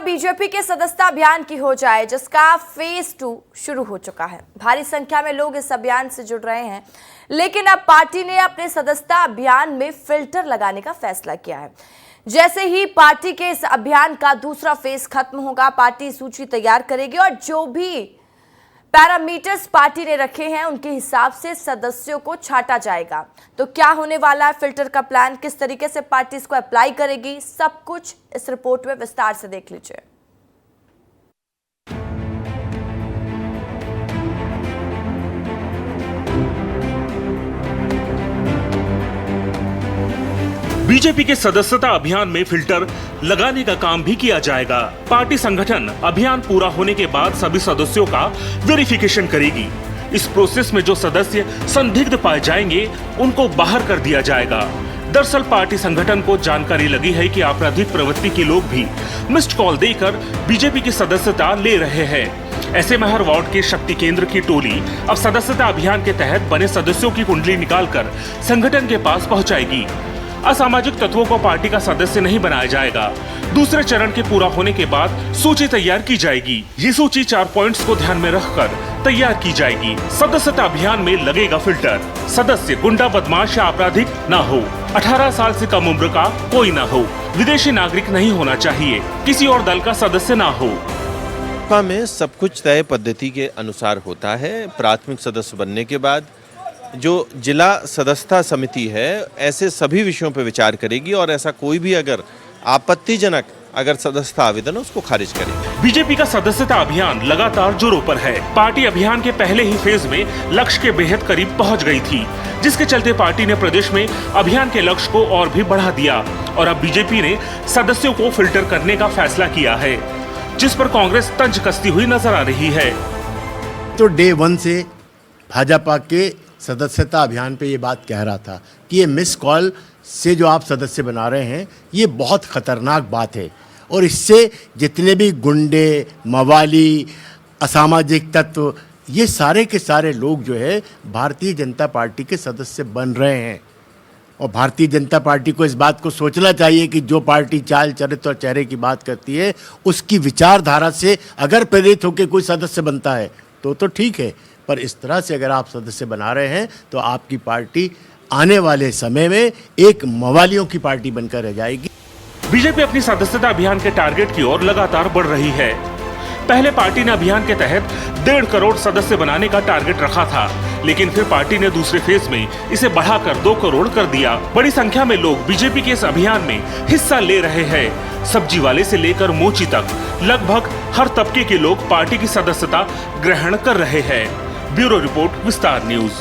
BJP के सदस्यता अभियान की हो जाए, जिसका फेज 2 शुरू हो चुका है। भारी संख्या में लोग इस अभियान से जुड़ रहे हैं, लेकिन अब पार्टी ने अपने सदस्यता अभियान में फिल्टर लगाने का फैसला किया है। जैसे ही पार्टी के इस अभियान का दूसरा फेज खत्म होगा, पार्टी सूची तैयार करेगी और जो भी पैरामीटर्स पार्टी ने रखे हैं उनके हिसाब से सदस्यों को छांटा जाएगा। तो क्या होने वाला है, फिल्टर का प्लान किस तरीके से पार्टी इसको अप्लाई करेगी, सब कुछ इस रिपोर्ट में विस्तार से देख लीजिए। बीजेपी के सदस्यता अभियान में फिल्टर लगाने का काम भी किया जाएगा। पार्टी संगठन अभियान पूरा होने के बाद सभी सदस्यों का वेरिफिकेशन करेगी। इस प्रोसेस में जो सदस्य संदिग्ध पाए जाएंगे उनको बाहर कर दिया जाएगा। दरअसल पार्टी संगठन को जानकारी लगी है कि आपराधिक प्रवृत्ति के लोग भी मिस्ड कॉल देकर बीजेपी की सदस्यता ले रहे हैं। ऐसे में हर वार्ड के शक्ति केंद्र की टोली अब सदस्यता अभियान के तहत बने सदस्यों की कुंडली निकालकर संगठन के पास पहुंचाएगी। असामाजिक तत्वों को पार्टी का सदस्य नहीं बनाया जाएगा। दूसरे चरण के पूरा होने के बाद सूची तैयार की जाएगी। ये सूची 4 पॉइंट्स को ध्यान में रखकर तैयार की जाएगी। सदस्यता अभियान में लगेगा फिल्टर। सदस्य गुंडा, बदमाश या आपराधिक ना हो, 18 साल से कम उम्र का कोई ना हो, विदेशी नागरिक नहीं होना चाहिए, किसी और दल का सदस्य ना हो। में सब कुछ तय पद्धति के अनुसार होता है। प्राथमिक सदस्य बनने के बाद जो जिला सदस्यता समिति है ऐसे सभी विषयों पर विचार करेगी और ऐसा कोई भी अगर आपत्तिजनक सदस्यता आवेदन है उसको खारिज करेगी। बीजेपी का सदस्यता अभियान लगातार जोरों पर है। पार्टी अभियान के पहले ही फेज में लक्ष्य के बेहद करीब पहुंच गई थी, जिसके चलते पार्टी ने प्रदेश में अभियान के लक्ष्य को और भी बढ़ा दिया और अब बीजेपी ने सदस्यों को फिल्टर करने का फैसला किया है, जिस पर कांग्रेस तंज कसती हुई नजर आ रही है। तो डे 1 से भाजपा के सदस्यता अभियान पे ये बात कह रहा था कि ये मिस कॉल से जो आप सदस्य बना रहे हैं ये बहुत खतरनाक बात है और इससे जितने भी गुंडे, मवाली, असामाजिक तत्व, ये सारे के सारे लोग जो है भारतीय जनता पार्टी के सदस्य बन रहे हैं। और भारतीय जनता पार्टी को इस बात को सोचना चाहिए कि जो पार्टी चाल, चरित्र और चेहरे की बात करती है उसकी विचारधारा से अगर प्रेरित होकर कोई सदस्य बनता है तो ठीक है, पर इस तरह से अगर आप सदस्य बना रहे हैं तो आपकी पार्टी आने वाले समय में एक मवालियों की पार्टी बनकर रह जाएगी। बीजेपी अपनी सदस्यता अभियान के टारगेट की ओर लगातार बढ़ रही है। पहले पार्टी ने अभियान के तहत 1.5 करोड़ सदस्य बनाने का टारगेट रखा था, लेकिन फिर पार्टी ने दूसरे फेज में इसे बढ़ाकर 2 करोड़ कर दिया। बड़ी संख्या में लोग बीजेपी के इस अभियान में हिस्सा ले रहे हैं। सब्जी वाले से लेकर मोची तक लगभग हर तबके के लोग पार्टी की सदस्यता ग्रहण कर रहे हैं। ब्यूरो रिपोर्ट, विस्तार न्यूज।